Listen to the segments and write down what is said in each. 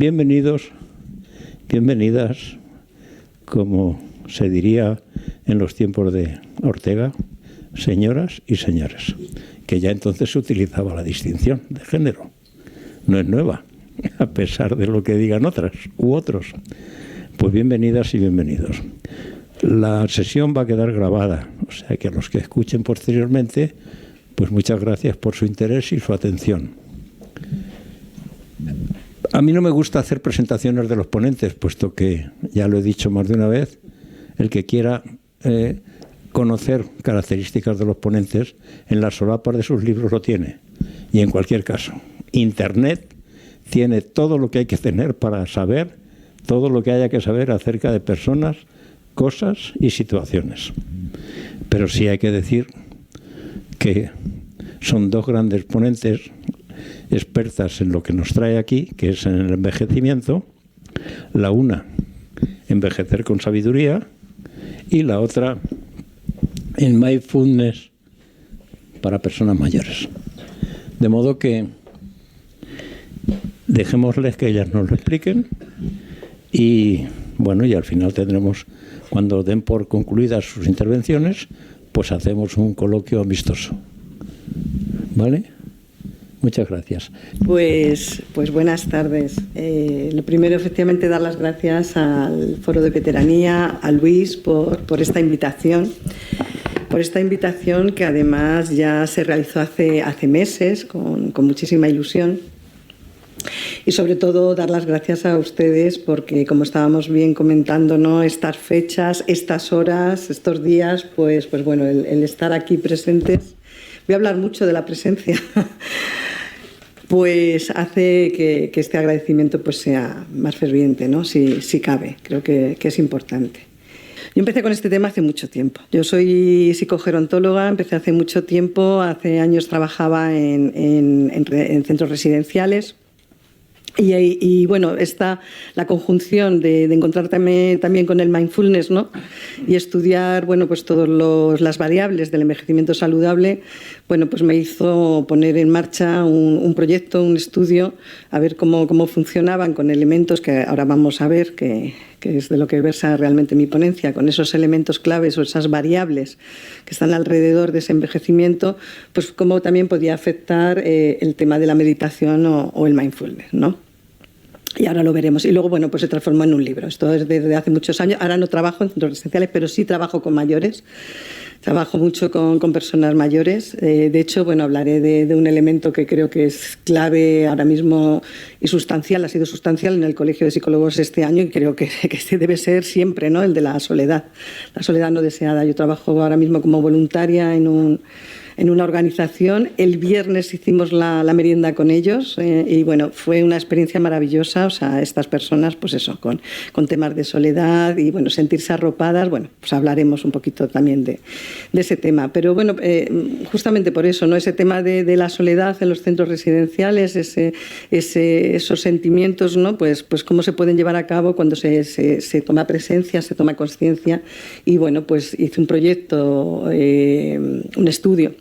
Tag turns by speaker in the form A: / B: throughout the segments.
A: Bienvenidos, bienvenidas, como se diría en los tiempos de Ortega, señoras y señores, que ya entonces se utilizaba la distinción de género. No es nueva, a pesar de lo que digan otras u otros. Pues bienvenidas y bienvenidos. La sesión va a quedar grabada, o sea que a los que escuchen posteriormente, pues muchas gracias por su interés y su atención. A mí no me gusta hacer presentaciones de los ponentes, puesto que, ya lo he dicho más de una vez, el que quiera conocer características de los ponentes, en las solapas de sus libros lo tiene. Y en cualquier caso, Internet tiene todo lo que hay que tener para saber, todo lo que haya que saber acerca de personas, cosas y situaciones. Pero sí hay que decir que son dos grandes ponentes expertas en lo que nos trae aquí, que es en el envejecimiento. La una, envejecer con sabiduría, y la otra, en mindfulness para personas mayores. De modo que dejémosles que ellas nos lo expliquen y, bueno, y al final tendremos, cuando den por concluidas sus intervenciones, pues hacemos un coloquio amistoso. ¿Vale? Muchas gracias.
B: Pues buenas tardes. Lo primero, efectivamente, dar las gracias al Foro de Veteranía, a Luis, por esta invitación. Por esta invitación que además ya se realizó hace meses con muchísima ilusión. Y sobre todo dar las gracias a ustedes porque, como estábamos bien comentando, ¿no?, estas fechas, estas horas, estos días, pues bueno, el estar aquí presentes. Voy a hablar mucho de la presencia. Pues hace que este agradecimiento pues sea más ferviente, ¿no? Si cabe, creo que es importante. Yo empecé con este tema hace mucho tiempo. Yo soy psicogerontóloga, empecé hace mucho tiempo, hace años trabajaba en centros residenciales. Y bueno, está la conjunción de encontrarme también con el mindfulness, ¿no?, y estudiar, bueno, pues todas las variables del envejecimiento saludable, bueno, pues me hizo poner en marcha un proyecto, un estudio, a ver cómo funcionaban con elementos que ahora vamos a ver, que es de lo que versa realmente mi ponencia, con esos elementos claves o esas variables que están alrededor de ese envejecimiento, pues cómo también podía afectar el tema de la meditación o el mindfulness, ¿no? Y ahora lo veremos. Y luego, bueno, pues se transformó en un libro. Esto es desde hace muchos años. Ahora no trabajo en centros residenciales, pero sí trabajo con mayores. Trabajo mucho con personas mayores. De hecho, bueno, hablaré de un elemento que creo que es clave ahora mismo y sustancial, ha sido sustancial en el Colegio de Psicólogos este año y creo que debe ser siempre, ¿no?, el de la soledad no deseada. Yo trabajo ahora mismo como voluntaria en una organización. El viernes hicimos la merienda con ellos y bueno, fue una experiencia maravillosa. O sea, estas personas, pues eso, con temas de soledad y bueno, sentirse arropadas. Bueno, pues hablaremos un poquito también de ese tema. Pero bueno, justamente por eso, ¿no?, ese tema de la soledad en los centros residenciales, esos sentimientos, ¿no?, pues cómo se pueden llevar a cabo cuando se toma presencia, se toma conciencia. Y bueno, pues hice un proyecto, un estudio,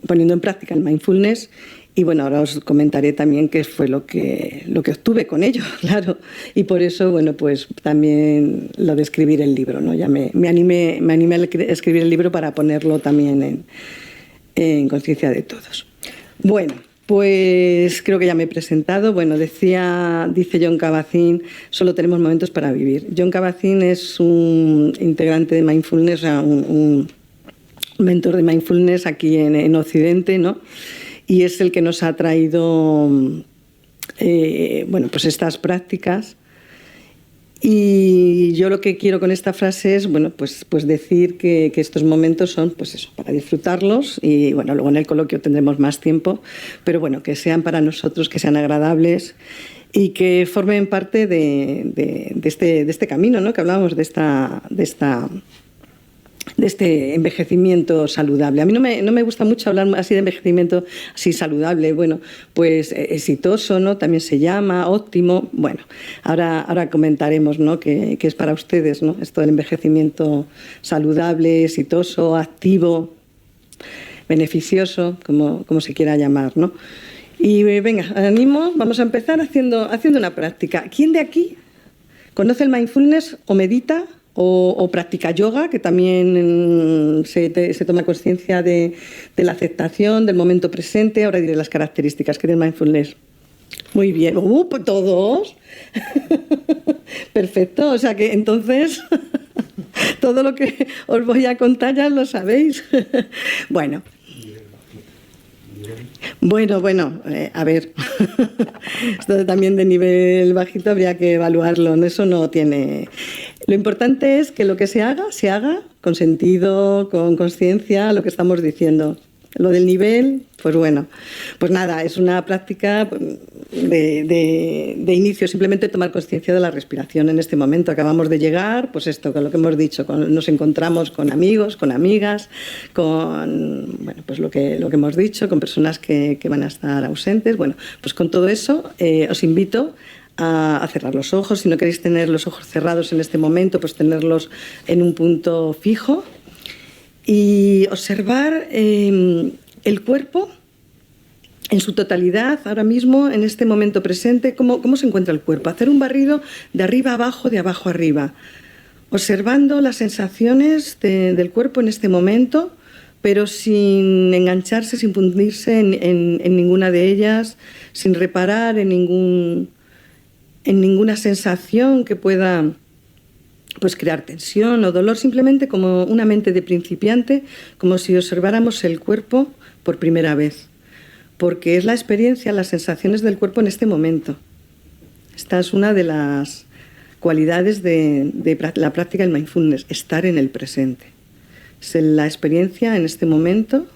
B: poniendo en práctica el mindfulness. Y bueno, ahora os comentaré también qué fue lo que obtuve con ello, claro. Y por eso, bueno, pues también lo de escribir el libro, ¿no? Ya me animé a escribir el libro para ponerlo también en conciencia de todos. Bueno, pues creo que ya me he presentado. Bueno, dice Jon Kabat-Zinn, solo tenemos momentos para vivir. Jon Kabat-Zinn es un integrante de mindfulness, o sea, un mentor de mindfulness aquí en Occidente, ¿no? Y es el que nos ha traído bueno, pues estas prácticas. Y yo lo que quiero con esta frase es, bueno, pues decir que estos momentos son, pues eso, para disfrutarlos. Y bueno, luego en el coloquio tendremos más tiempo, pero bueno, que sean para nosotros, que sean agradables y que formen parte de este camino, ¿no?, que hablábamos de este envejecimiento saludable. A mí no me gusta mucho hablar así de envejecimiento así saludable. Bueno, pues exitoso, ¿no?, también se llama, óptimo. Bueno, ahora comentaremos, ¿no?, que es para ustedes, ¿no?, esto del envejecimiento saludable, exitoso, activo, beneficioso, como se quiera llamar, ¿no? Y venga, animo, vamos a empezar haciendo una práctica. ¿Quién de aquí conoce el mindfulness o medita o practica yoga, que también se toma conciencia de la aceptación, del momento presente? Ahora diré las características que tiene el mindfulness. Muy bien. Pues todos. Perfecto. O sea que entonces todo lo que os voy a contar ya lo sabéis. Bueno, a ver, esto también de nivel bajito habría que evaluarlo, eso no tiene... Lo importante es que lo que se haga con sentido, con conciencia, lo que estamos diciendo. Lo del nivel, pues bueno, pues nada, es una práctica de inicio, simplemente tomar conciencia de la respiración en este momento. Acabamos de llegar, pues esto, con lo que hemos dicho, nos encontramos con amigos, con amigas, con, bueno, pues lo que hemos dicho, con personas que van a estar ausentes. Bueno, pues con todo eso os invito a cerrar los ojos. Si no queréis tener los ojos cerrados en este momento, pues tenerlos en un punto fijo. Y observar el cuerpo en su totalidad, ahora mismo, en este momento presente, cómo se encuentra el cuerpo. Hacer un barrido de arriba abajo, de abajo arriba, observando las sensaciones del cuerpo en este momento, pero sin engancharse, sin fundirse en ninguna de ellas, sin reparar en ninguna sensación que pueda pues crear tensión o dolor, simplemente como una mente de principiante, como si observáramos el cuerpo por primera vez, porque es la experiencia, las sensaciones del cuerpo en este momento. Esta es una de las cualidades de la práctica del mindfulness, estar en el presente. Es la experiencia en este momento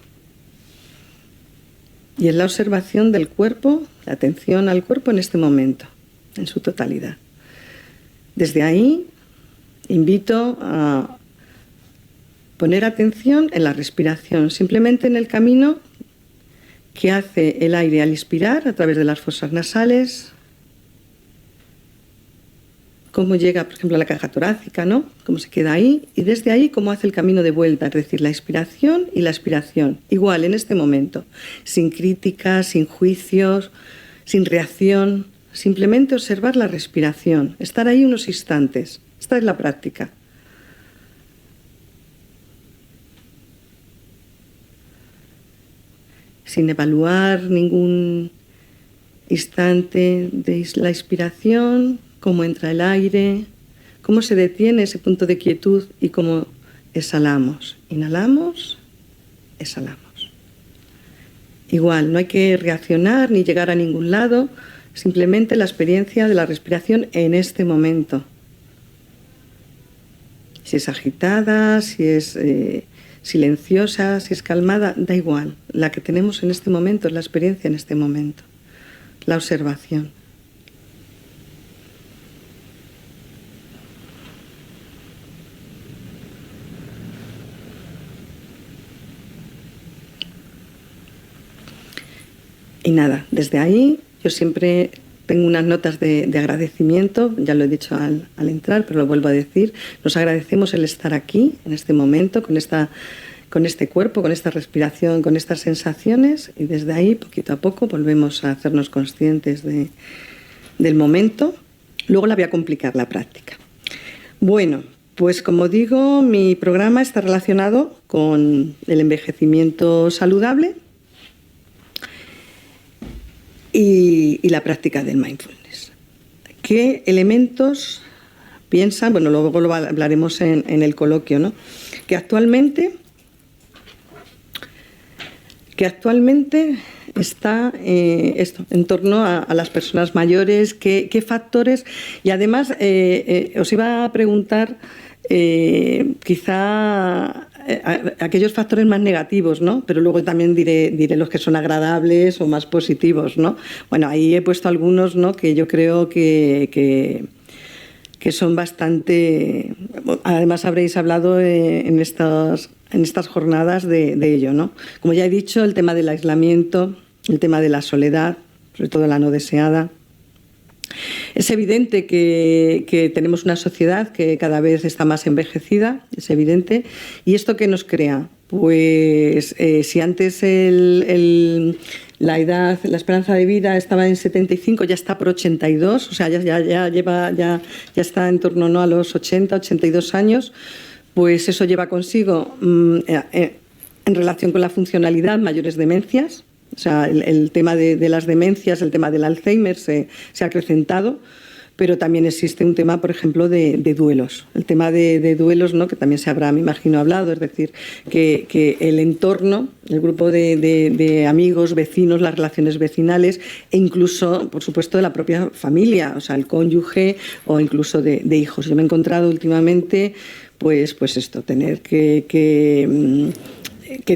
B: y es la observación del cuerpo, la atención al cuerpo en este momento, en su totalidad. Desde ahí invito a poner atención en la respiración, simplemente en el camino que hace el aire al inspirar a través de las fosas nasales, cómo llega, por ejemplo, a la caja torácica, ¿no? Cómo se queda ahí, y desde ahí cómo hace el camino de vuelta, es decir, la inspiración y la expiración, igual en este momento, sin críticas, sin juicios, sin reacción, simplemente observar la respiración, estar ahí unos instantes. Esta es la práctica. Sin evaluar ningún instante de la inspiración, cómo entra el aire, cómo se detiene ese punto de quietud y cómo exhalamos. Inhalamos, exhalamos. Igual, no hay que reaccionar ni llegar a ningún lado, simplemente la experiencia de la respiración en este momento. Si es agitada, si es silenciosa, si es calmada, da igual. La que tenemos en este momento es la experiencia en este momento, la observación. Y nada, desde ahí yo siempre tengo unas notas de agradecimiento, ya lo he dicho al entrar, pero lo vuelvo a decir. Nos agradecemos el estar aquí, en este momento, con este cuerpo, con esta respiración, con estas sensaciones, y desde ahí, poquito a poco, volvemos a hacernos conscientes del momento. Luego la voy a complicar la práctica. Bueno, pues como digo, mi programa está relacionado con el envejecimiento saludable y la práctica del mindfulness. ¿Qué elementos piensan? Bueno, luego lo hablaremos en el coloquio, ¿no? Que actualmente está esto, en torno a las personas mayores, qué factores, y además os iba a preguntar quizá aquellos factores más negativos, ¿no? Pero luego también diré los que son agradables o más positivos, ¿no? Bueno, ahí he puesto algunos, ¿no? Que yo creo que son bastante... Además habréis hablado en estas jornadas de ello, ¿no? Como ya he dicho, el tema del aislamiento, el tema de la soledad, sobre todo la no deseada. Es evidente que tenemos una sociedad que cada vez está más envejecida, es evidente. ¿Y esto qué nos crea? pues si antes la esperanza de vida estaba en 75, ya está por 82, o sea, ya está en torno, ¿no?, a los 80, 82 años, pues eso lleva consigo, en relación con la funcionalidad, mayores demencias. O sea, el tema de las demencias, el tema del Alzheimer se ha acrecentado, pero también existe un tema, por ejemplo, de duelos. El tema de duelos, ¿no?, que también se habrá, me imagino, hablado, es decir, que el entorno, el grupo de amigos, vecinos, las relaciones vecinales e incluso, por supuesto, de la propia familia, o sea, el cónyuge o incluso de hijos. Yo me he encontrado últimamente, pues esto, tener que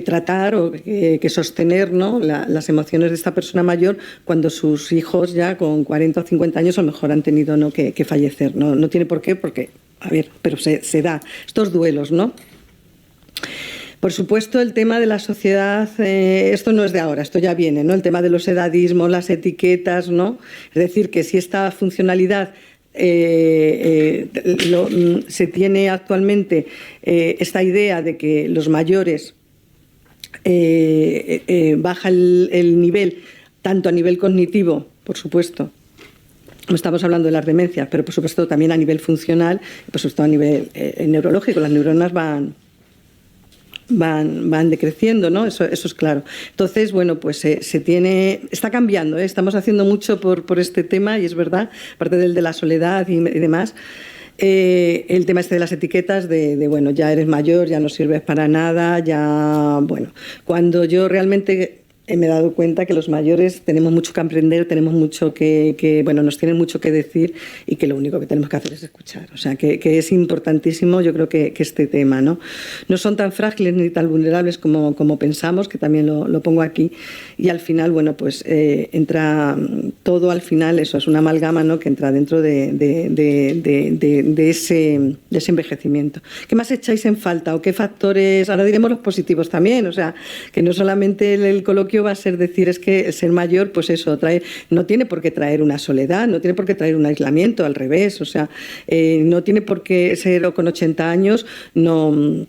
B: tratar o que sostener, ¿no?, las emociones de esta persona mayor cuando sus hijos ya con 40 o 50 años a lo mejor han tenido, ¿no?, que fallecer. No tiene por qué, porque, a ver, pero se da estos duelos, ¿no? Por supuesto, el tema de la sociedad, esto no es de ahora, esto ya viene, ¿no? El tema de los edadismos, las etiquetas, ¿no? Es decir, que si esta funcionalidad se tiene actualmente esta idea de que los mayores baja el nivel, tanto a nivel cognitivo, por supuesto, no estamos hablando de las demencias, pero por supuesto también a nivel funcional, por supuesto a nivel neurológico, las neuronas van decreciendo, ¿no? Eso es claro. Entonces, bueno, pues está cambiando, ¿eh? Estamos haciendo mucho por este tema y es verdad, aparte del de la soledad y demás. El tema este de las etiquetas bueno, ya eres mayor, ya no sirves para nada, ya, bueno, cuando yo realmente me he dado cuenta que los mayores tenemos mucho que aprender, tenemos mucho bueno, nos tienen mucho que decir y que lo único que tenemos que hacer es escuchar. O sea, que es importantísimo, yo creo que este tema, ¿no? No son tan frágiles ni tan vulnerables como pensamos, que también lo pongo aquí. Y al final, bueno, pues entra todo al final, eso es una amalgama, ¿no?, que entra dentro de ese envejecimiento. ¿Qué más echáis en falta o qué factores? Ahora diremos los positivos también, o sea, que no solamente el coloquio va a ser decir, es que el ser mayor, pues eso, no tiene por qué traer una soledad, no tiene por qué traer un aislamiento, al revés, o sea, no tiene por qué ser, o con 80 años, no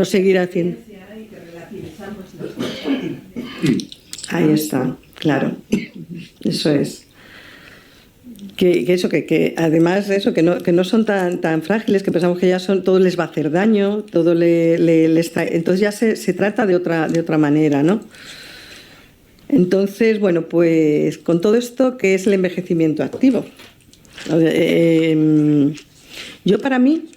B: seguir haciendo. Ahí está, claro, eso es. Que además de eso, que no son tan frágiles, que pensamos que ya todo les va a hacer daño, todo entonces ya se trata de otra manera, ¿no? Entonces, bueno, pues con todo esto, ¿qué es el envejecimiento activo? Yo para mí,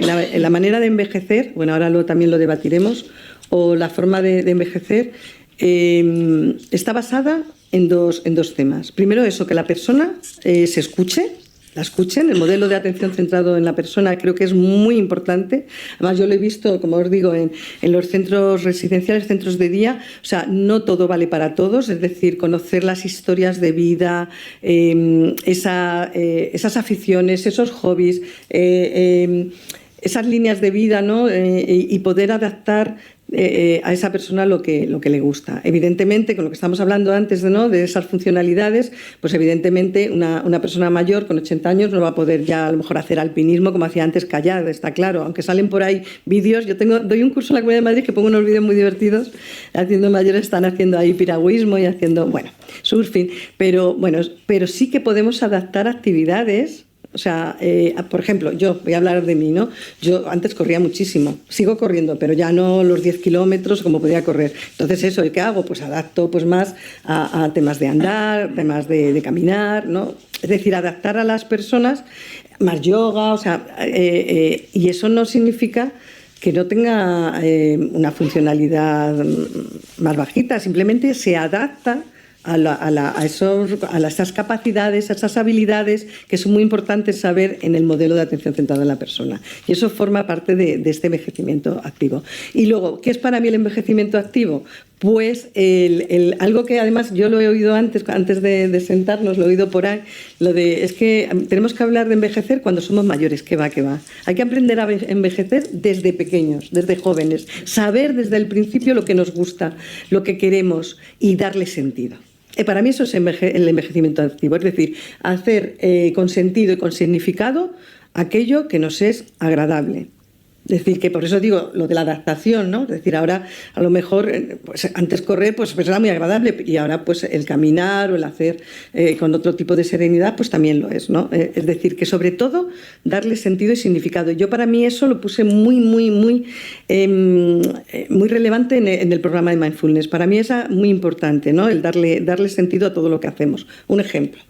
B: la manera de envejecer, bueno, ahora también lo debatiremos, o la forma de envejecer, está basada en dos temas. Primero, eso, que la persona se escuche, la escuchen. El modelo de atención centrado en la persona creo que es muy importante. Además, yo lo he visto, como os digo, en los centros residenciales, centros de día. O sea, no todo vale para todos. Es decir, conocer las historias de vida, esas aficiones, esos hobbies, esas líneas de vida, ¿no? Y poder adaptar a esa persona lo que le gusta. Evidentemente, con lo que estamos hablando antes de esas funcionalidades, pues evidentemente una persona mayor con 80 años no va a poder ya a lo mejor hacer alpinismo como hacía antes Callar, está claro, aunque salen por ahí vídeos. Yo doy un curso en la Comunidad de Madrid que pongo unos vídeos muy divertidos, haciendo mayores, están haciendo ahí piragüismo y haciendo, bueno, surfing, pero sí que podemos adaptar actividades. O sea, por ejemplo, yo voy a hablar de mí, ¿no? Yo antes corría muchísimo, sigo corriendo, pero ya no los 10 kilómetros como podía correr. Entonces, eso, ¿qué hago? Pues adapto pues más a temas de andar, temas de caminar, ¿no? Es decir, adaptar a las personas, más yoga, o sea, y eso no significa que no tenga una funcionalidad más bajita, simplemente se adapta a esas capacidades, a esas habilidades que son muy importantes saber en el modelo de atención centrada en la persona. Y eso forma parte de este envejecimiento activo. Y luego, ¿qué es para mí el envejecimiento activo? Pues algo que además yo lo he oído antes de sentarnos, lo he oído por ahí, es que tenemos que hablar de envejecer cuando somos mayores. ¿Qué va? Hay que aprender a envejecer desde pequeños, desde jóvenes, saber desde el principio lo que nos gusta, lo que queremos y darle sentido. Para mí eso es el envejecimiento activo, es decir, hacer con sentido y con significado aquello que nos es agradable. Es decir, que por eso digo lo de la adaptación, ¿no? Es decir, ahora a lo mejor, pues antes correr pues era muy agradable y ahora pues el caminar o el hacer con otro tipo de serenidad pues también lo es, ¿no? Es decir, que sobre todo darle sentido y significado. Yo para mí eso lo puse muy relevante en el programa de Mindfulness. Para mí es muy importante, ¿no? El darle sentido a todo lo que hacemos. Un ejemplo,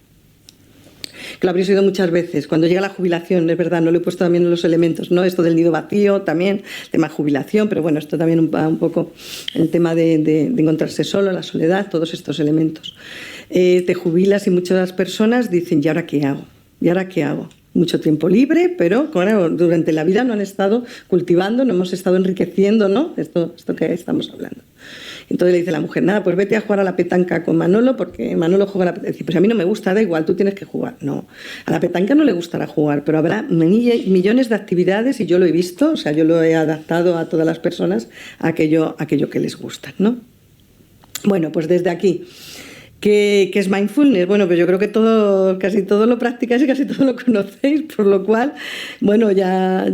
B: que lo habréis oído muchas veces, cuando llega la jubilación, es verdad, no lo he puesto también en los elementos, ¿no? Esto del nido vacío también, tema jubilación, pero bueno, esto también un poco el tema de encontrarse solo, la soledad, todos estos elementos. Te jubilas y muchas personas dicen, ¿y ahora qué hago? ¿Y ahora qué hago? Mucho tiempo libre, pero claro, durante la vida no han estado cultivando, no hemos estado enriqueciendo, ¿no? Esto que estamos hablando. Entonces le dice la mujer, nada, pues vete a jugar a la petanca con Manolo, porque Manolo juega a la petanca. Dice, pues a mí no me gusta, da igual, tú tienes que jugar. No, a la petanca no le gustará jugar, pero habrá millones de actividades, y yo lo he visto, o sea, yo lo he adaptado a todas las personas a aquello que les gusta, ¿no? Bueno, pues desde aquí, ¿qué es mindfulness? Bueno, pues yo creo que casi todo lo practicáis y casi todo lo conocéis, por lo cual, bueno, ya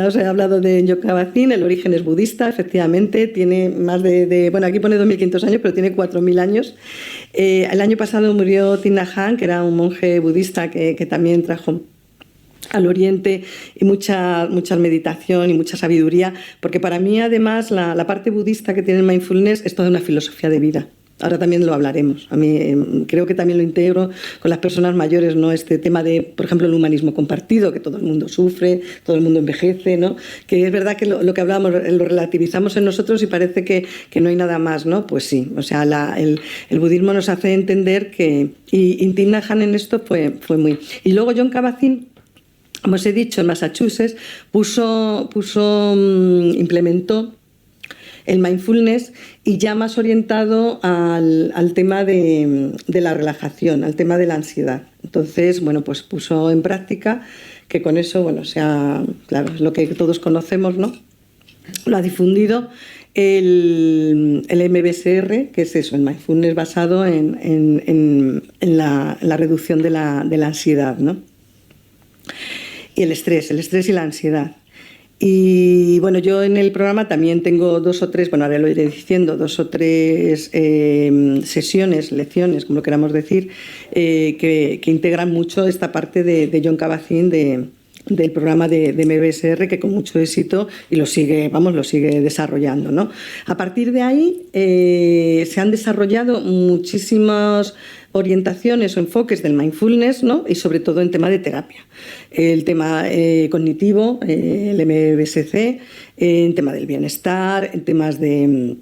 B: os he hablado de Jon Kabat-Zinn. El origen es budista, efectivamente, tiene más bueno, aquí pone 2.500 años, pero tiene 4.000 años. El año pasado murió Thich Nhat Hanh, que era un monje budista que también trajo al Oriente y mucha meditación y mucha sabiduría, porque para mí además la parte budista que tiene el mindfulness es toda una filosofía de vida. Ahora también lo hablaremos. A mí creo que también lo integro con las personas mayores, ¿no? Este tema de, por ejemplo, el humanismo compartido, que todo el mundo sufre, todo el mundo envejece, ¿no? Que es verdad que lo que hablábamos lo relativizamos en nosotros y parece que no hay nada más, ¿no? Pues sí, o sea, el budismo nos hace entender que... Y Thich Nhat Hanh en esto fue muy... Y luego Jon Kabat-Zinn, como os he dicho, en Massachusetts implementó el mindfulness, y ya más orientado al tema de la relajación, al tema de la ansiedad. Entonces, bueno, pues puso en práctica que con eso, bueno, claro, es lo que todos conocemos, ¿no? Lo ha difundido el MBSR, que es eso, el mindfulness basado en la reducción de la ansiedad, ¿no? Y el estrés y la ansiedad. Y bueno, yo en el programa también tengo 2 o 3, bueno, ahora lo iré diciendo, 2 o 3 sesiones, lecciones, como lo queramos decir, que integran mucho esta parte de Jon Kabat-Zinn, del programa de MBSR, que con mucho éxito y lo sigue desarrollando, ¿no? A partir de ahí se han desarrollado muchísimas orientaciones o enfoques del mindfulness, ¿no? Y sobre todo en tema de terapia. El tema cognitivo, el MBSC, en tema del bienestar, en temas de...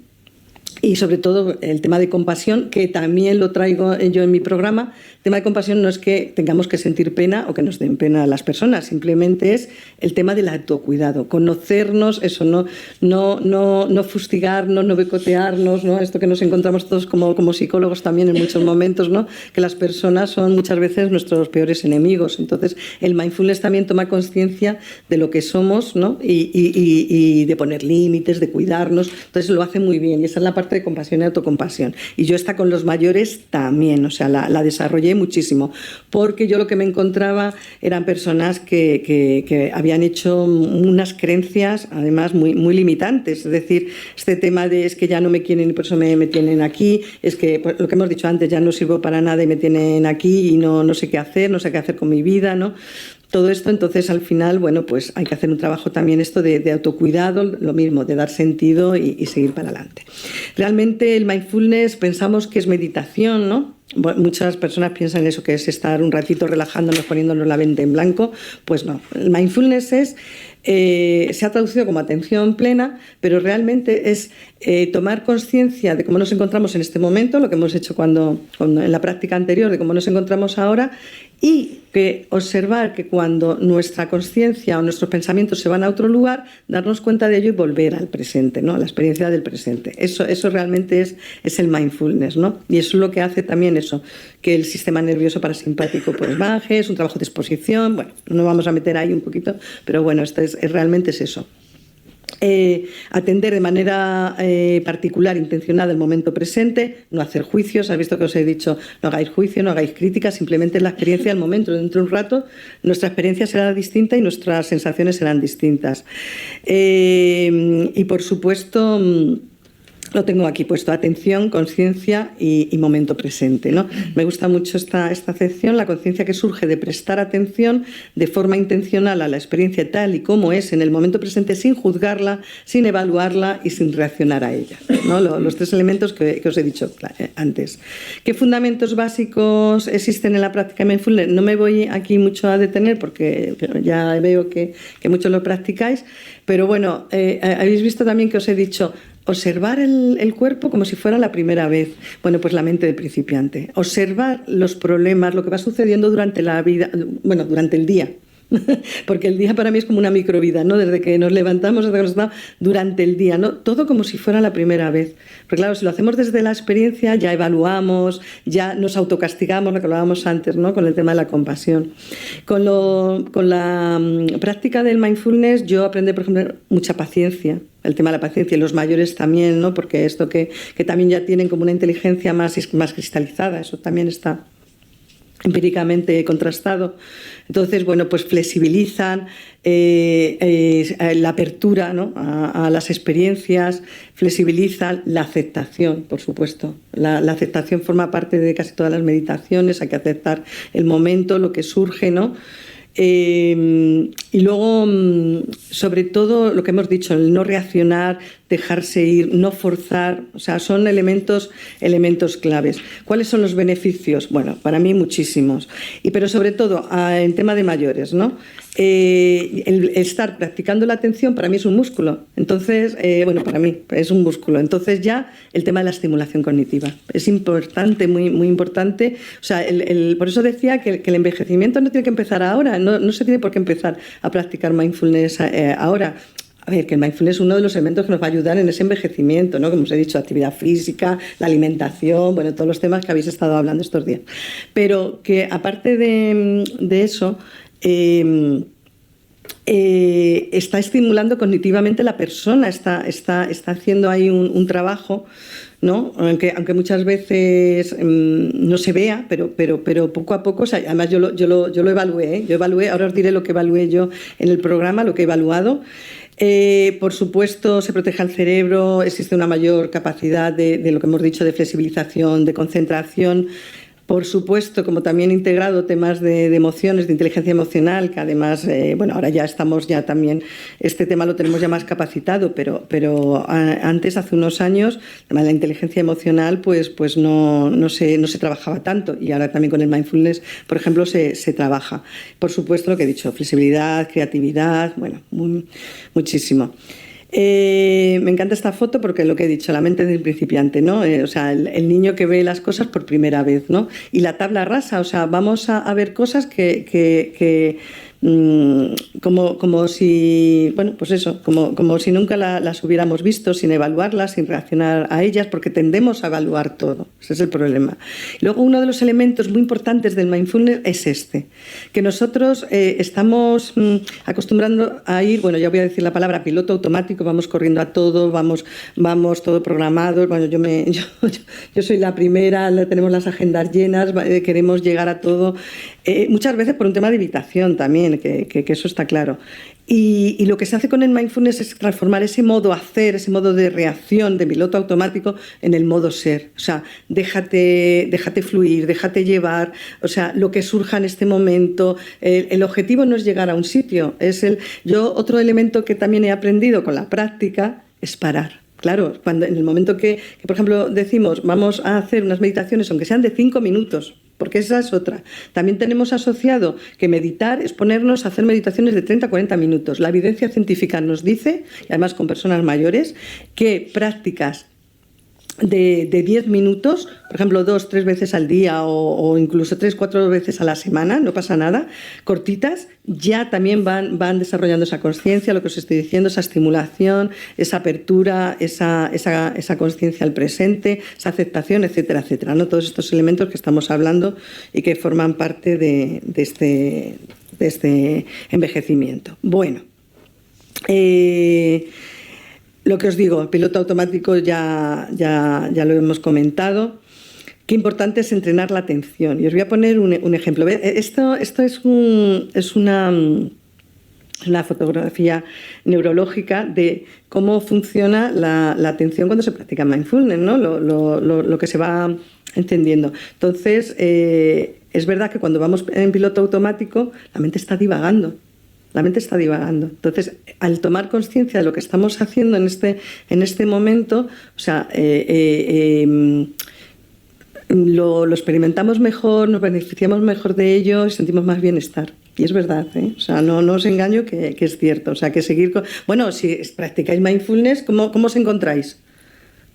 B: Y sobre todo el tema de compasión, que también lo traigo yo en mi programa. El tema de compasión no es que tengamos que sentir pena o que nos den pena a las personas, simplemente es el tema del autocuidado, conocernos, eso, no fustigarnos, no boicotearnos, ¿no? Esto que nos encontramos todos como psicólogos también en muchos momentos, ¿no? Que las personas son muchas veces nuestros peores enemigos. Entonces el mindfulness también toma conciencia de lo que somos, ¿no? Y de poner límites, de cuidarnos. Entonces lo hace muy bien, y esa es la parte de compasión y autocompasión. Y yo esta con los mayores también, o sea, la desarrollé muchísimo, porque yo lo que me encontraba eran personas que habían hecho unas creencias además muy limitantes, es decir, este tema de es que ya no me quieren y por eso me tienen aquí, es que pues, lo que hemos dicho antes, ya no sirvo para nada y me tienen aquí y no sé qué hacer con mi vida, ¿no? Todo esto, entonces, al final, bueno, pues hay que hacer un trabajo también esto de autocuidado, lo mismo, de dar sentido y seguir para adelante. Realmente el mindfulness pensamos que es meditación, ¿no? Bueno, muchas personas piensan eso, que es estar un ratito relajándonos, poniéndonos la mente en blanco. Pues no, el mindfulness se ha traducido como atención plena, pero realmente es tomar conciencia de cómo nos encontramos en este momento, lo que hemos hecho cuando en la práctica anterior, de cómo nos encontramos ahora, y que observar que cuando nuestra conciencia o nuestros pensamientos se van a otro lugar, darnos cuenta de ello y volver al presente, ¿no? A la experiencia del presente. Eso realmente es el mindfulness, ¿no? Y eso es lo que hace también eso, que el sistema nervioso parasimpático pues baje, es un trabajo de exposición, bueno, no vamos a meter ahí un poquito, pero bueno, realmente es eso. atender de manera particular, intencionada el momento presente, no hacer juicios. Has visto que os he dicho, no hagáis juicio, no hagáis críticas, simplemente la experiencia del momento. Dentro de un rato nuestra experiencia será distinta y nuestras sensaciones serán distintas. Y por supuesto, lo tengo aquí puesto: atención, conciencia y momento presente, ¿no? Me gusta mucho esta acepción, la conciencia que surge de prestar atención de forma intencional a la experiencia tal y como es en el momento presente, sin juzgarla, sin evaluarla y sin reaccionar a ella, ¿no? Los tres elementos que os he dicho antes. ¿Qué fundamentos básicos existen en la práctica de mindfulness? No me voy aquí mucho a detener porque ya veo que muchos lo practicáis, pero bueno, habéis visto también que os he dicho observar el cuerpo como si fuera la primera vez. Bueno, pues la mente de principiante. Observar los problemas, lo que va sucediendo durante la vida, bueno, durante el día. Porque el día para mí es como una microvida, ¿no? Desde que nos levantamos hasta que nos estamos, durante el día, ¿no? Todo como si fuera la primera vez. Porque claro, si lo hacemos desde la experiencia, ya evaluamos, ya nos autocastigamos, lo que hablábamos antes, ¿no? Con el tema de la compasión. Con la práctica del mindfulness yo aprendí, por ejemplo, mucha paciencia. El tema de la paciencia, y los mayores también, ¿no? Porque esto que también ya tienen como una inteligencia más cristalizada, eso también está empíricamente contrastado. Entonces, bueno, pues flexibilizan la apertura, ¿no? a las experiencias, flexibilizan la aceptación, por supuesto. La aceptación forma parte de casi todas las meditaciones, hay que aceptar el momento, lo que surge, ¿no? Y luego, sobre todo, lo que hemos dicho, el no reaccionar, dejarse ir, no forzar, o sea, son elementos claves. ¿Cuáles son los beneficios? Bueno, para mí muchísimos. Pero sobre todo, en tema de mayores, ¿no? El estar practicando la atención para mí es un músculo. Entonces, bueno, para mí es un músculo. Entonces ya el tema de la estimulación cognitiva es importante, muy, muy importante. O sea, por eso decía que el envejecimiento no tiene que empezar ahora, no se tiene por qué empezar a practicar mindfulness ahora. A ver, que el mindfulness es uno de los elementos que nos va a ayudar en ese envejecimiento, ¿no? Como os he dicho, actividad física, la alimentación, bueno, todos los temas que habéis estado hablando estos días. Pero que aparte de eso, está estimulando cognitivamente la persona, está haciendo ahí un trabajo, ¿no? Aunque muchas veces no se vea, pero poco a poco, o sea, además yo lo evalué, ahora os diré lo que evalué yo en el programa, lo que he evaluado. Por supuesto, se protege al cerebro, existe una mayor capacidad de lo que hemos dicho, de flexibilización, de concentración. Por supuesto, como también he integrado temas de emociones, de inteligencia emocional, que además, bueno, ahora ya estamos también, este tema lo tenemos ya más capacitado, pero antes, hace unos años, el tema de la inteligencia emocional, pues no se trabajaba tanto, y ahora también con el mindfulness, por ejemplo, se trabaja. Por supuesto, lo que he dicho, flexibilidad, creatividad, bueno, muchísimo. Me encanta esta foto porque lo que he dicho, la mente del principiante, ¿no? O sea, el niño que ve las cosas por primera vez, ¿no? Y la tabla rasa, o sea, vamos a ver cosas que como si, bueno, pues eso, como si nunca las hubiéramos visto, sin evaluarlas, sin reaccionar a ellas, porque tendemos a evaluar todo. Ese es el problema. Luego, uno de los elementos muy importantes del mindfulness es que nosotros estamos acostumbrando a ir, bueno, ya voy a decir la palabra piloto automático, vamos corriendo a todo, vamos todo programado. Bueno, yo soy la primera, tenemos las agendas llenas, queremos llegar a todo. Muchas veces por un tema de evitación también, que eso está claro. Y lo que se hace con el mindfulness es transformar ese modo hacer, ese modo de reacción, de piloto automático, en el modo ser. O sea, déjate fluir, déjate llevar, o sea, lo que surja en este momento. El objetivo no es llegar a un sitio. Otro elemento que también he aprendido con la práctica es parar. Claro, cuando en el momento que, por ejemplo, decimos vamos a hacer unas meditaciones, aunque sean de 5 minutos, porque esa es otra. También tenemos asociado que meditar es ponernos a hacer meditaciones de 30 a 40 minutos. La evidencia científica nos dice, y además con personas mayores, que prácticas de 10 minutos, por ejemplo 2 o 3 veces al día o incluso 3 o 4 veces a la semana, no pasa nada, cortitas, ya también van desarrollando esa conciencia, lo que os estoy diciendo, esa estimulación, esa apertura, esa conciencia al presente, esa aceptación, etcétera, etcétera, ¿no? Todos estos elementos que estamos hablando y que forman parte de este envejecimiento. Bueno, Lo que os digo, el piloto automático ya lo hemos comentado. Qué importante es entrenar la atención. Y os voy a poner un ejemplo. Esto es una fotografía neurológica de cómo funciona la atención cuando se practica mindfulness, ¿no? Lo que se va entendiendo. Entonces, es verdad que cuando vamos en piloto automático, la mente está divagando. La mente está divagando. Entonces, al tomar conciencia de lo que estamos haciendo en este momento, o sea, lo experimentamos mejor, nos beneficiamos mejor de ello y sentimos más bienestar. Y es verdad, ¿eh? O sea, no os engaño que es cierto. O sea, que seguir con... Bueno, si practicáis mindfulness, ¿cómo os encontráis?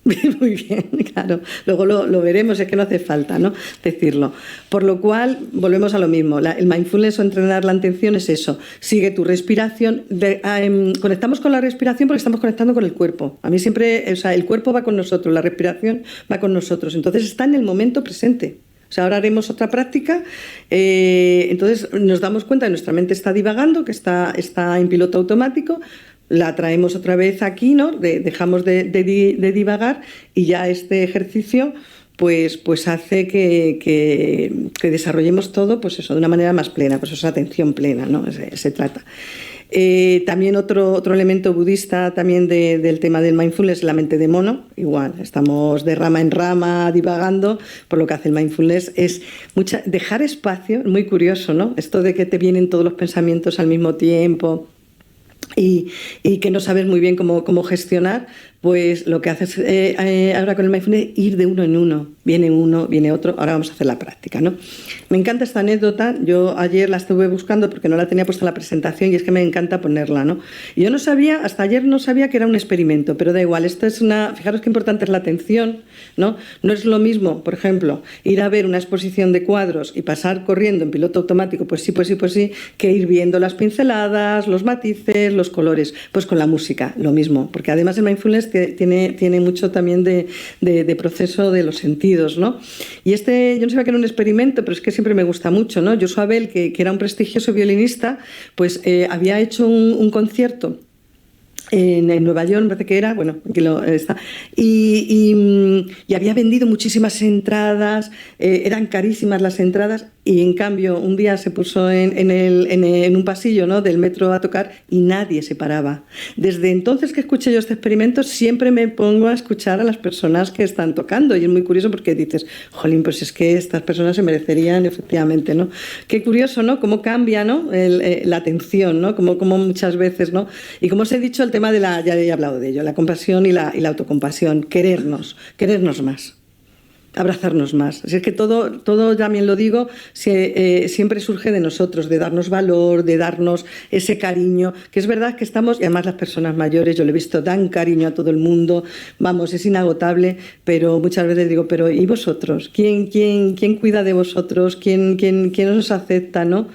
B: Muy bien, claro. Luego lo veremos, es que no hace falta, ¿no?, decirlo. Por lo cual, volvemos a lo mismo. El mindfulness o entrenar la atención es eso. Sigue tu respiración. Conectamos con la respiración porque estamos conectando con el cuerpo. A mí siempre, o sea, el cuerpo va con nosotros, la respiración va con nosotros. Entonces está en el momento presente. O sea, ahora haremos otra práctica, entonces nos damos cuenta que nuestra mente está divagando, que está en piloto automático, la traemos otra vez aquí, ¿no? Dejamos de divagar y ya este ejercicio pues hace que desarrollemos todo, pues eso, de una manera más plena, pues eso, atención plena, ¿no? Se trata. También otro elemento budista también del tema del mindfulness es la mente de mono. Igual, estamos de rama en rama divagando, por lo que hace el mindfulness es dejar espacio, muy curioso, ¿no? Esto de que te vienen todos los pensamientos al mismo tiempo y que no sabes muy bien cómo gestionar, pues lo que haces ahora con el mindfulness es ir de uno en uno. Viene uno, viene otro, ahora vamos a hacer la práctica, ¿no? Me encanta esta anécdota, yo ayer la estuve buscando porque no la tenía puesta en la presentación y es que me encanta ponerla, ¿no? Y yo hasta ayer no sabía que era un experimento, pero da igual, fijaros qué importante es la atención, ¿no? No es lo mismo, por ejemplo, ir a ver una exposición de cuadros y pasar corriendo en piloto automático, pues sí, que ir viendo las pinceladas, los matices, los colores. Pues con la música, lo mismo, porque además el mindfulness tiene mucho también de proceso de los sentidos, ¿no? Y yo no sabía que era un experimento, pero es que siempre me gusta mucho, ¿no? Joshua Bell, que era un prestigioso violinista, pues había hecho un concierto en Nueva York, me parece que era, bueno, aquí está, y había vendido muchísimas entradas, eran carísimas las entradas, y en cambio un día se puso en un pasillo, ¿no?, del metro a tocar y nadie se paraba. Desde entonces que escuché yo este experimento siempre me pongo a escuchar a las personas que están tocando y es muy curioso porque dices, jolín, pues es que estas personas se merecerían efectivamente, ¿no? Qué curioso, ¿no?, cómo cambia, ¿no?, la atención, ¿no?, como muchas veces, ¿no? Y como os he dicho, el tema ya he hablado de ello, la compasión y la autocompasión, querernos más, abrazarnos más. Es que todo también lo digo, siempre surge de nosotros, de darnos valor, de darnos ese cariño, que es verdad que estamos, y además las personas mayores, yo lo he visto, dan cariño a todo el mundo, vamos, es inagotable, pero muchas veces digo, pero ¿y vosotros? ¿Quién cuida de vosotros? ¿Quién os acepta, no?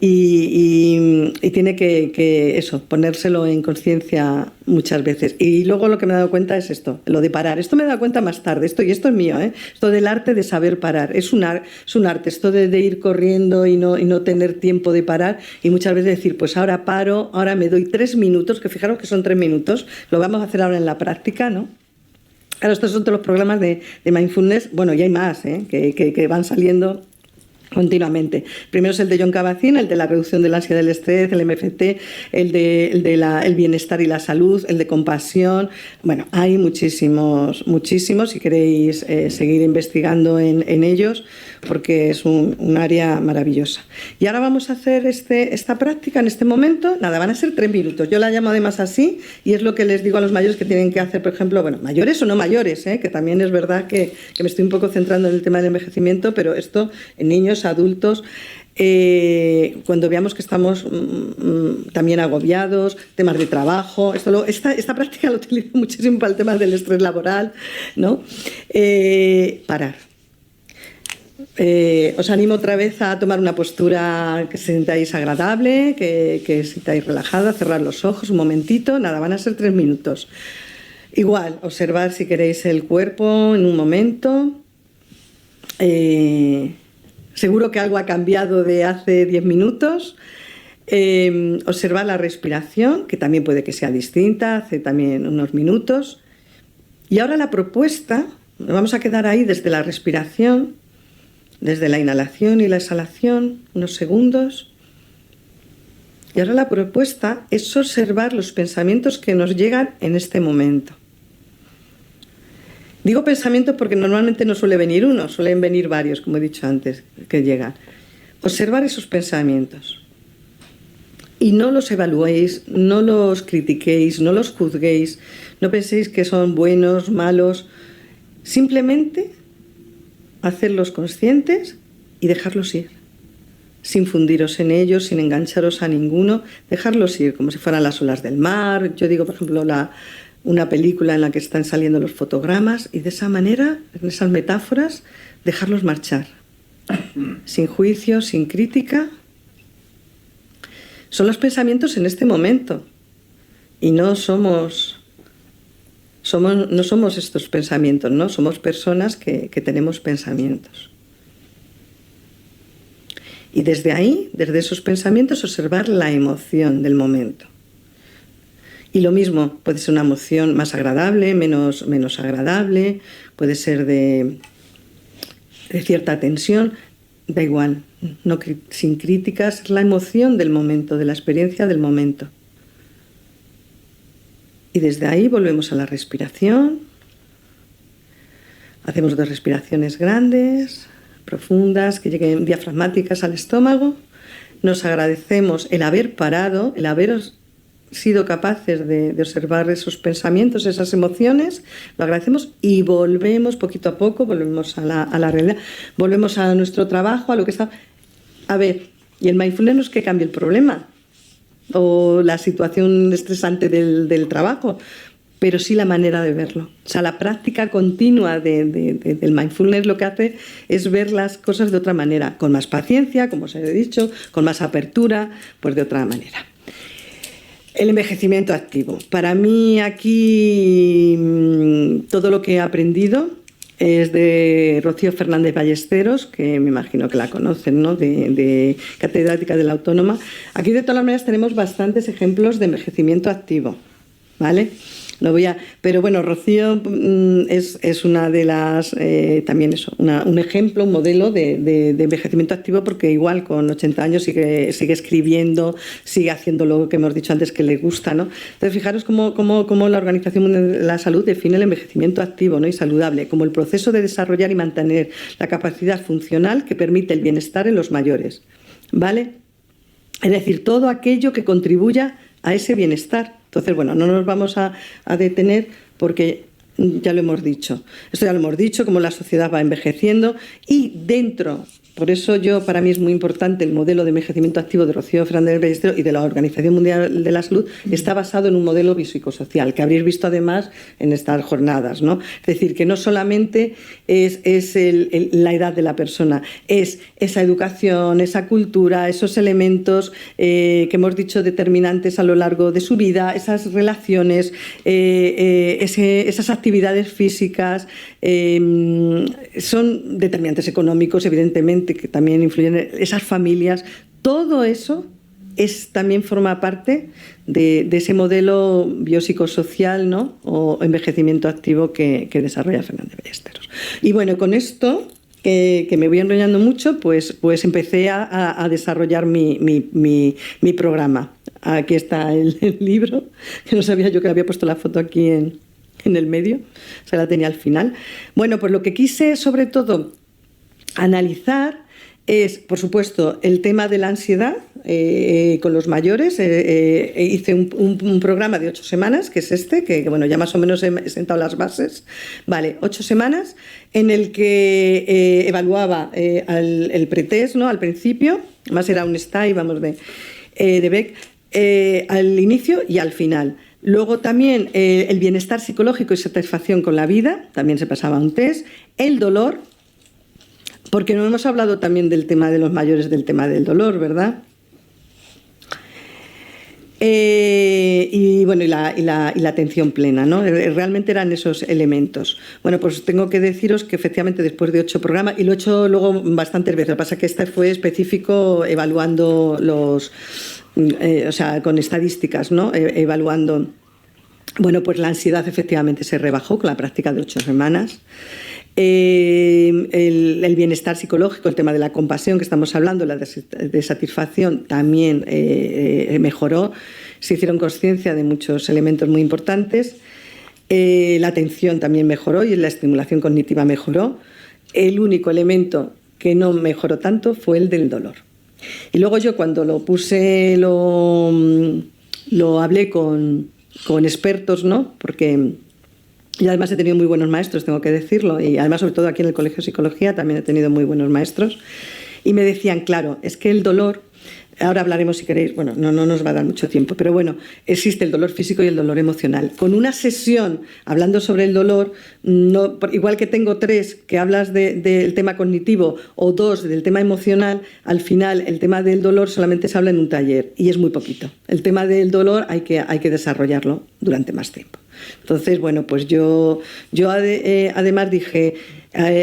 B: Y tiene que eso, ponérselo en conciencia muchas veces. Y luego lo que me he dado cuenta es esto, lo de parar. Esto me he dado cuenta más tarde, y esto es mío, ¿eh? Esto del arte de saber parar. Es un arte, esto de ir corriendo y no tener tiempo de parar y muchas veces decir, pues ahora paro, ahora me doy 3 minutos, que fijaros que son 3 minutos, lo vamos a hacer ahora en la práctica, ¿no? Claro, estos son todos los programas de mindfulness, bueno, y hay más, ¿eh?, que van saliendo continuamente. Primero es el de John Kabat-Zinn, el de la reducción de la ansiedad del estrés, el MFT, el bienestar y la salud, el de compasión. Bueno, hay muchísimos, si queréis seguir investigando en ellos, porque es un área maravillosa. Y ahora vamos a hacer esta práctica en este momento. Nada, van a ser 3 minutos. Yo la llamo además así y es lo que les digo a los mayores que tienen que hacer, por ejemplo, bueno, mayores o no mayores, que también es verdad que me estoy un poco centrando en el tema del envejecimiento, pero esto en niños, adultos, cuando veamos que estamos también agobiados, temas de trabajo, esta práctica la utilizo muchísimo para el tema del estrés laboral, ¿no? Parar. Os animo otra vez a tomar una postura que sintáis agradable, que sintáis relajada, cerrar los ojos un momentito, nada, van a ser 3 minutos. Igual, observar si queréis el cuerpo en un momento. Seguro que algo ha cambiado de hace 10 minutos. Observar la respiración, que también puede que sea distinta, hace también unos minutos. Y ahora la propuesta, nos vamos a quedar ahí desde la respiración, desde la inhalación y la exhalación, unos segundos. Y ahora la propuesta es observar los pensamientos que nos llegan en este momento. Digo pensamientos porque normalmente no suele venir uno, suelen venir varios, como he dicho antes, que llegan. Observar esos pensamientos. Y no los evaluéis, no los critiquéis, no los juzguéis, no penséis que son buenos, malos. Simplemente hacerlos conscientes y dejarlos ir. Sin fundiros en ellos, sin engancharos a ninguno, dejarlos ir, como si fueran las olas del mar. Yo digo, por ejemplo, una película en la que están saliendo los fotogramas, y de esa manera, en esas metáforas, dejarlos marchar. Sin juicio, sin crítica. Son los pensamientos en este momento. Y no somos estos pensamientos, ¿no? Somos personas que tenemos pensamientos. Y desde ahí, desde esos pensamientos, observar la emoción del momento. Y lo mismo, puede ser una emoción más agradable, menos agradable, puede ser de cierta tensión, da igual, no, sin críticas, es la emoción del momento, de la experiencia del momento. Y desde ahí volvemos a la respiración. Hacemos 2 respiraciones grandes, profundas, que lleguen diafragmáticas al estómago. Nos agradecemos el haber parado, el haber sido capaces de observar esos pensamientos, esas emociones, lo agradecemos y volvemos poquito a poco, volvemos a la realidad, volvemos a nuestro trabajo, a lo que está. A ver, y el mindfulness no es que cambie el problema o la situación estresante del trabajo, pero sí la manera de verlo. O sea, la práctica continua del mindfulness lo que hace es ver las cosas de otra manera, con más paciencia, como os he dicho, con más apertura, pues de otra manera. El envejecimiento activo. Para mí aquí todo lo que he aprendido es de Rocío Fernández Ballesteros, que me imagino que la conocen, ¿no? de catedrática de la Autónoma. Aquí de todas maneras tenemos bastantes ejemplos de envejecimiento activo, ¿vale? No voy a, pero bueno, Rocío es una de las, también eso, un ejemplo, un modelo de envejecimiento activo, porque igual con 80 años sigue escribiendo, sigue haciendo lo que hemos dicho antes que le gusta, ¿no? Entonces, fijaros cómo la Organización Mundial de la Salud define el envejecimiento activo, ¿no? Y saludable como el proceso de desarrollar y mantener la capacidad funcional que permite el bienestar en los mayores, ¿vale? Es decir, todo aquello que contribuya a ese bienestar. Entonces, bueno, no nos vamos a detener porque ya lo hemos dicho. Esto ya lo hemos dicho, cómo la sociedad va envejeciendo y dentro, por eso para mí es muy importante el modelo de envejecimiento activo de Rocío Fernández Ballesteros y de la Organización Mundial de la Salud, está basado en un modelo biopsicosocial, que habréis visto además en estas jornadas, ¿no? Es decir, que no solamente es la edad de la persona, es esa educación, esa cultura, esos elementos que hemos dicho determinantes a lo largo de su vida, esas relaciones, esas actividades físicas, son determinantes económicos, evidentemente, que también influyen en esas familias. Todo eso también forma parte de ese modelo biopsicosocial, ¿no? O envejecimiento activo que desarrolla Fernández Ballesteros. Y bueno, con esto, que me voy enrollando mucho, pues empecé a desarrollar mi programa. Aquí está el libro, que no sabía yo que había puesto la foto aquí en el medio, o sea, la tenía al final. Bueno, pues lo que quise sobre todo analizar es, por supuesto, el tema de la ansiedad con los mayores. Hice un programa de 8 semanas, que es que bueno, ya más o menos he sentado las bases. Vale, 8 semanas en el que evaluaba el pretest, ¿no? Al principio, además era un STAI, vamos, de Beck, al inicio y al final. Luego también el bienestar psicológico y satisfacción con la vida, también se pasaba un test. El dolor, porque no hemos hablado también del tema de los mayores, del tema del dolor, ¿verdad? Y bueno, y la atención plena, ¿no? Realmente eran esos elementos. Bueno, pues tengo que deciros que efectivamente después de 8 programas, y lo he hecho luego bastantes veces, lo que pasa es que este fue específico evaluando o sea, con estadísticas, ¿no? Evaluando. Bueno, pues la ansiedad efectivamente se rebajó con la práctica de 8 semanas. El bienestar psicológico, el tema de la compasión que estamos hablando, la de satisfacción también mejoró. Se hicieron conciencia de muchos elementos muy importantes. La atención también mejoró y la estimulación cognitiva mejoró. El único elemento que no mejoró tanto fue el del dolor. Y luego yo cuando lo puse, lo hablé con expertos, ¿no? Porque y además he tenido muy buenos maestros, tengo que decirlo, y además sobre todo aquí en el Colegio de Psicología también he tenido muy buenos maestros, y me decían, claro, es que el dolor, ahora hablaremos si queréis, bueno, no nos va a dar mucho tiempo, pero bueno, existe el dolor físico y el dolor emocional. Con una sesión hablando sobre el dolor, no, igual que tengo 3 que hablas del tema cognitivo o 2 del tema emocional, al final el tema del dolor solamente se habla en un taller y es muy poquito. El tema del dolor hay que desarrollarlo durante más tiempo. Entonces, bueno, pues yo además dije,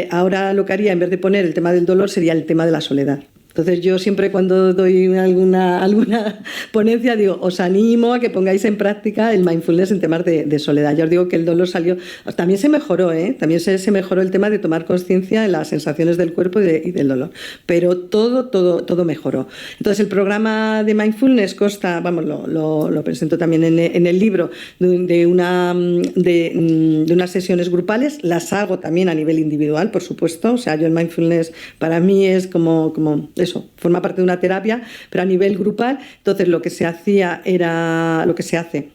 B: ahora lo que haría en vez de poner el tema del dolor sería el tema de la soledad. Entonces yo siempre cuando doy alguna ponencia digo, os animo a que pongáis en práctica el mindfulness en temas de soledad. Ya os digo que el dolor salió, también se mejoró, también se mejoró el tema de tomar conciencia en las sensaciones del cuerpo y del dolor, pero todo mejoró. Entonces el programa de mindfulness consta, vamos, lo presento también en el libro, de unas sesiones grupales, las hago también a nivel individual, por supuesto, o sea, yo el mindfulness para mí es como eso, forma parte de una terapia, pero a nivel grupal. Entonces lo que se hacía era, lo que se hace,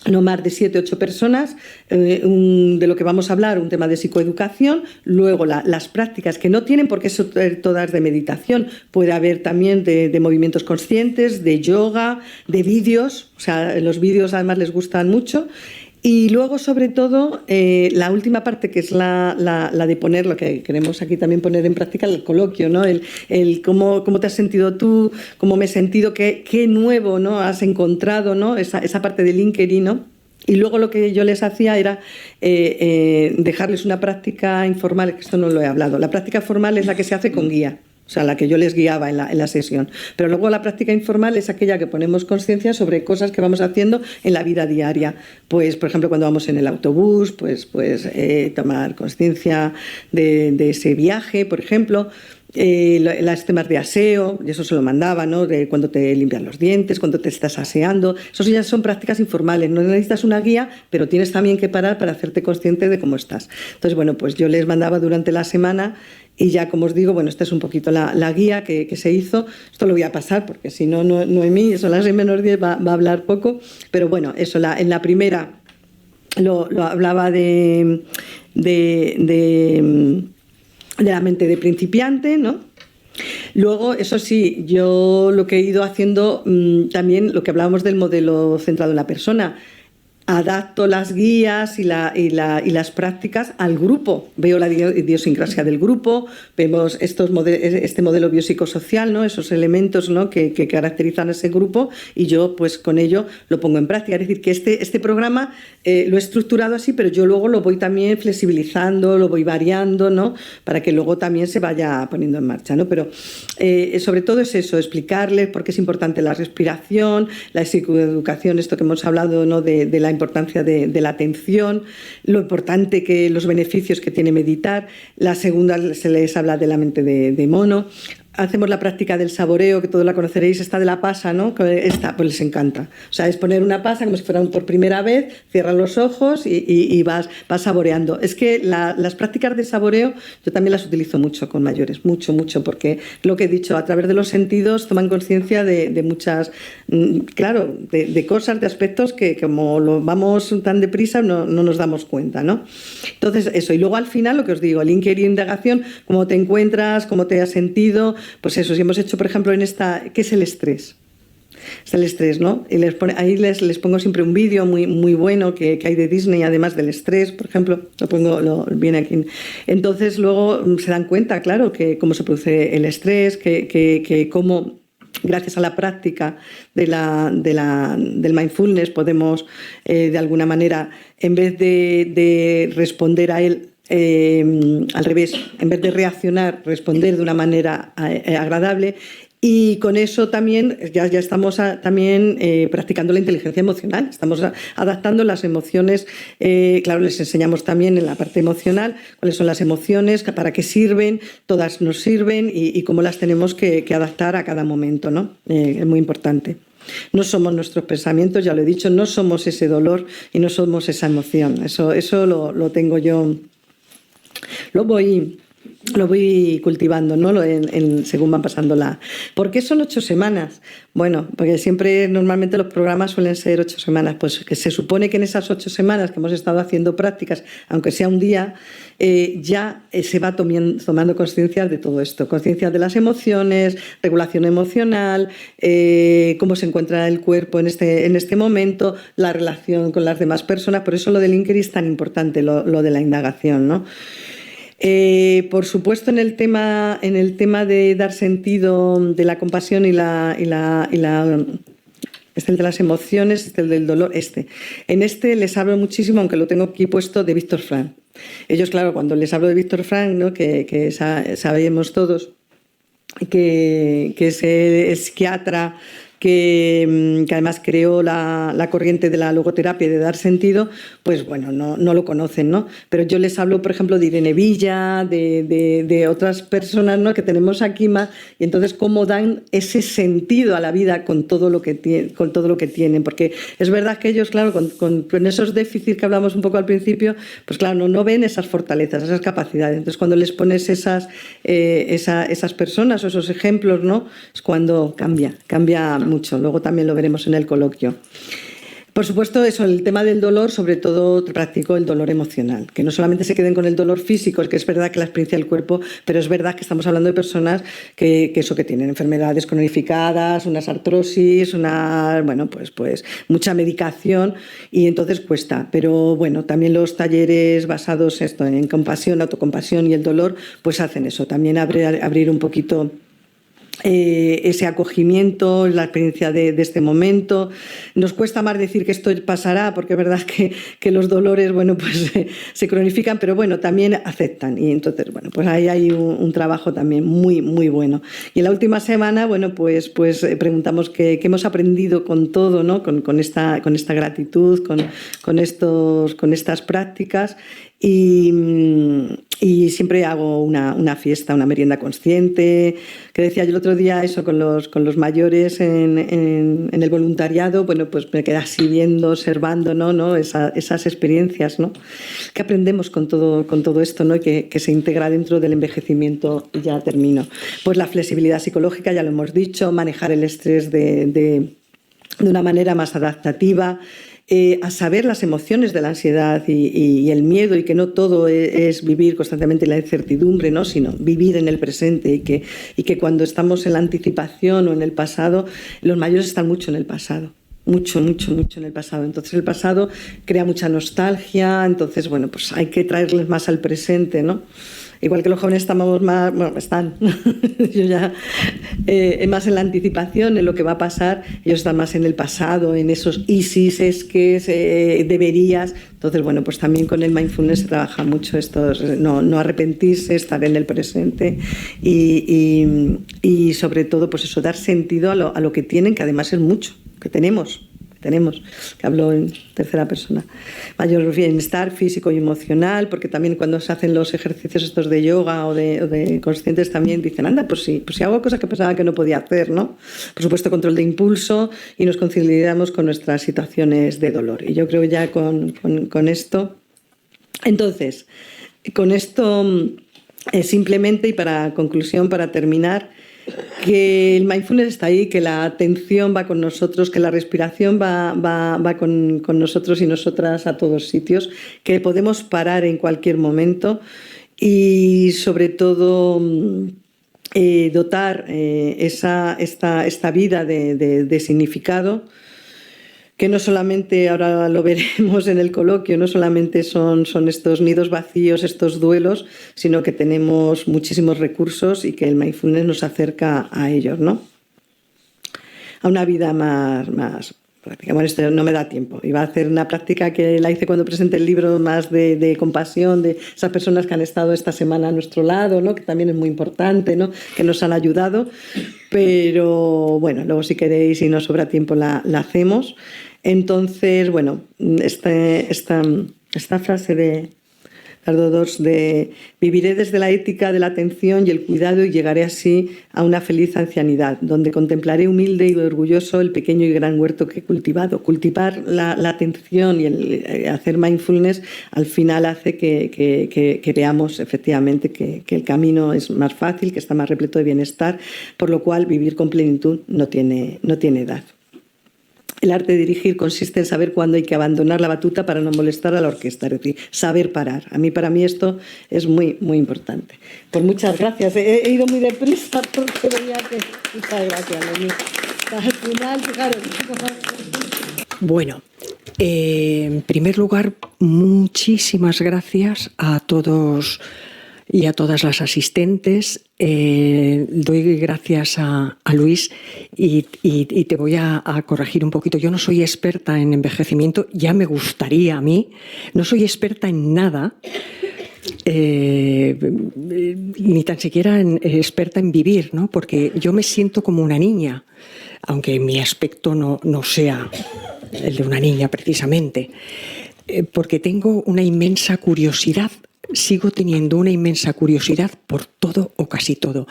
B: no más de 7 u 8 personas, de lo que vamos a hablar, un tema de psicoeducación, luego las prácticas que no tienen por qué ser todas de meditación, puede haber también de movimientos conscientes, de yoga, de vídeos, o sea, los vídeos además les gustan mucho. Y luego, sobre todo, la última parte, que es la de poner, lo que queremos aquí también poner en práctica, el coloquio, ¿no? El cómo te has sentido tú, cómo me he sentido, qué nuevo, ¿no? Has encontrado, ¿no? Esa parte del LinkedIn, ¿no? Y luego lo que yo les hacía era dejarles una práctica informal, que esto no lo he hablado. La práctica formal es la que se hace con guía. O sea, la que yo les guiaba en la sesión. Pero luego la práctica informal es aquella que ponemos conciencia sobre cosas que vamos haciendo en la vida diaria. Pues, por ejemplo, cuando vamos en el autobús, pues tomar conciencia de ese viaje, por ejemplo. Los temas de aseo, y eso se lo mandaba, ¿no? De cuando te limpias los dientes, cuando te estás aseando. Eso ya son prácticas informales. No necesitas una guía, pero tienes también que parar para hacerte consciente de cómo estás. Entonces, bueno, pues yo les mandaba durante la semana. Y ya, como os digo, bueno, esta es un poquito la guía que se hizo. Esto lo voy a pasar porque si no, Noemí, son las 6:10, va a hablar poco. Pero bueno, eso, en la primera lo hablaba de la mente de principiante, ¿no? Luego, eso sí, yo lo que he ido haciendo también, lo que hablábamos del modelo centrado en la persona, adapto las guías y las prácticas al grupo. Veo la idiosincrasia del grupo, vemos este modelo biopsicosocial, ¿no? Esos elementos, ¿no? que caracterizan a ese grupo, y yo pues con ello lo pongo en práctica. Es decir, que este programa lo he estructurado así, pero yo luego lo voy también flexibilizando, lo voy variando, ¿no? Para que luego también se vaya poniendo en marcha, ¿no? Pero sobre todo es eso, explicarles por qué es importante la respiración, la psicoeducación, esto que hemos hablado, ¿no? de la importancia de la atención, lo importante que los beneficios que tiene meditar. La segunda se les habla de la mente de mono. Hacemos la práctica del saboreo, que todos la conoceréis, esta de la pasa, ¿no? Esta pues les encanta. O sea, es poner una pasa como si fuera por primera vez, cierras los ojos y vas saboreando. Es que las prácticas de saboreo yo también las utilizo mucho con mayores, mucho, porque lo que he dicho, a través de los sentidos toman conciencia de muchas, claro, de cosas, de aspectos que como lo vamos tan deprisa no nos damos cuenta, ¿no? Entonces, eso. Y luego al final, lo que os digo, el inquirir y indagación, cómo te encuentras, cómo te has sentido. Pues eso, si hemos hecho, por ejemplo, en esta, ¿qué es el estrés? Es el estrés, ¿no? Y ahí les pongo siempre un vídeo muy bueno que hay de Disney, además del estrés, por ejemplo, viene aquí. Entonces luego se dan cuenta, claro, que cómo se produce el estrés, que cómo, gracias a la práctica del mindfulness, podemos de alguna manera, en vez de responder a él, al revés, en vez de reaccionar, responder de una manera agradable. Y con eso también ya estamos también practicando la inteligencia emocional, estamos adaptando las emociones, claro, les enseñamos también en la parte emocional cuáles son las emociones, para qué sirven, todas nos sirven y cómo las tenemos que adaptar a cada momento, ¿no? Es muy importante. No somos nuestros pensamientos, ya lo he dicho, no somos ese dolor y no somos esa emoción, eso lo tengo yo, lo voy cultivando, ¿no? Según van pasando ¿Por qué son 8 semanas? Bueno, porque normalmente los programas suelen ser 8 semanas, pues que se supone que en esas 8 semanas que hemos estado haciendo prácticas, aunque sea un día, ya se va tomando conciencia de todo esto, conciencia de las emociones, regulación emocional, cómo se encuentra el cuerpo en este momento, la relación con las demás personas. Por eso lo del Inkeri es tan importante, lo de la indagación, ¿no? Por supuesto, en el tema de dar sentido de la compasión y este el de las emociones, el del dolor, En les hablo muchísimo, aunque lo tengo aquí puesto, de Víctor Frank. Ellos, claro, cuando les hablo de Víctor Frank, ¿no? que sabemos todos que es el psiquiatra que además creó la corriente de la logoterapia y de dar sentido, pues bueno, no lo conocen, ¿no? Pero yo les hablo, por ejemplo, de Irene Villa, de otras personas, ¿no? que tenemos aquí más, y entonces cómo dan ese sentido a la vida con todo lo que tienen, porque es verdad que ellos, claro, con esos déficits que hablamos un poco al principio, pues claro, no ven esas fortalezas, esas capacidades. Entonces cuando les pones esas personas o esos ejemplos, ¿no? Es cuando cambia mucho. Luego también lo veremos en el coloquio. Por supuesto, el tema del dolor, sobre todo practico el dolor emocional, que no solamente se queden con el dolor físico, es que es verdad que la experiencia del cuerpo, pero es verdad que estamos hablando de personas que tienen enfermedades cronificadas, unas artrosis, pues mucha medicación, y entonces cuesta. Pero bueno, también los talleres basados en compasión, autocompasión y el dolor, pues hacen eso, también abrir un poquito ese acogimiento, la experiencia de este momento. Nos cuesta más decir que esto pasará, porque es verdad que los dolores, pues se cronifican, pero bueno, también aceptan. Y entonces, pues ahí hay un trabajo también muy, muy bueno. Y en la última semana, pues preguntamos qué hemos aprendido con todo, ¿no? Con esta gratitud, con estas prácticas. Y siempre hago una fiesta, una merienda consciente, que decía yo el otro día eso con los mayores en el voluntariado, pues me quedé así viendo, observando, ¿no? Esas experiencias, ¿no? Que aprendemos con todo esto, ¿no? Y que se integra dentro del envejecimiento. Y ya termino. Pues la flexibilidad psicológica, ya lo hemos dicho, manejar el estrés de una manera más adaptativa, a saber las emociones de la ansiedad y el miedo, y que no todo es vivir constantemente la incertidumbre, ¿no? Sino vivir en el presente, y que cuando estamos en la anticipación o en el pasado, los mayores están mucho en el pasado. Mucho en el pasado. Entonces el pasado crea mucha nostalgia, entonces pues hay que traerles más al presente, ¿no? Igual que los jóvenes estamos más, están yo ya más en la anticipación, en lo que va a pasar, ellos están más en el pasado, en esos isis, es que deberías. Entonces, pues también con el mindfulness se trabaja mucho esto, no arrepentirse, estar en el presente y sobre todo, pues eso, dar sentido a lo que tienen, que además es mucho, que tenemos, que hablo en tercera persona. Mayor bienestar físico y emocional, porque también cuando se hacen los ejercicios estos de yoga o de conscientes también dicen, anda, pues sí hago cosas que pensaba que no podía hacer, ¿no? Por supuesto, control de impulso, y nos conciliamos con nuestras situaciones de dolor. Y yo creo ya con esto. Entonces, con esto simplemente, y para conclusión, para terminar, que el mindfulness está ahí, que la atención va con nosotros, que la respiración va con nosotros y nosotras a todos sitios, que podemos parar en cualquier momento, y sobre todo dotar esta vida de significado, que no solamente, ahora lo veremos en el coloquio, no solamente son estos nidos vacíos, estos duelos, sino que tenemos muchísimos recursos y que el mindfulness nos acerca a ellos, ¿no? A una vida más práctica. Bueno, esto no me da tiempo. Iba a hacer una práctica que la hice cuando presenté el libro, más de compasión, de esas personas que han estado esta semana a nuestro lado, ¿no? Que también es muy importante, ¿no? Que nos han ayudado. Pero bueno, luego si queréis y nos sobra tiempo la hacemos. Entonces, bueno, esta frase de Dors de viviré desde la ética de la atención y el cuidado y llegaré así a una feliz ancianidad, donde contemplaré humilde y orgulloso el pequeño y gran huerto que he cultivado. Cultivar la atención y el hacer mindfulness al final hace que veamos efectivamente que el camino es más fácil, que está más repleto de bienestar, por lo cual vivir con plenitud no tiene edad. El arte de dirigir consiste en saber cuándo hay que abandonar la batuta para no molestar a la orquesta, es decir, saber parar. Para mí esto es muy, muy importante. Pues muchas gracias. He ido muy deprisa porque venía que... Muchas gracias, Lenín. Al final, fijaros.
C: Bueno, en primer lugar, muchísimas gracias a todos y a todas las asistentes. Doy gracias a Luis y te voy a corregir un poquito. Yo no soy experta en envejecimiento, ya me gustaría a mí. No soy experta en nada, ni tan siquiera experta en vivir, ¿no? Porque yo me siento como una niña, aunque mi aspecto no sea el de una niña precisamente, porque tengo una inmensa curiosidad. Sigo teniendo una inmensa curiosidad por todo o casi todo.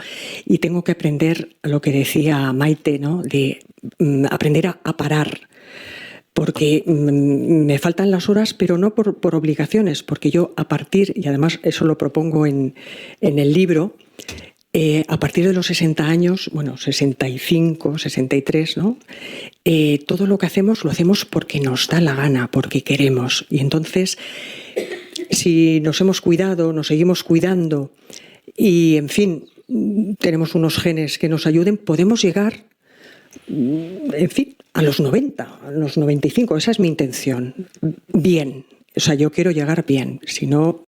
C: Y tengo que aprender lo que decía Maite, ¿no? De aprender a parar. Porque me faltan las horas, pero no por obligaciones, porque yo a partir, y además eso lo propongo en el libro, a partir de los 60 años, bueno, 65, 63, ¿no? Todo lo que hacemos lo hacemos porque nos da la gana, porque queremos. Y entonces, si nos hemos cuidado, nos seguimos cuidando y, en fin, tenemos unos genes que nos ayuden, podemos llegar, en fin, a los 90, a los 95. Esa es mi intención. Bien. O sea, yo quiero llegar bien. Si no,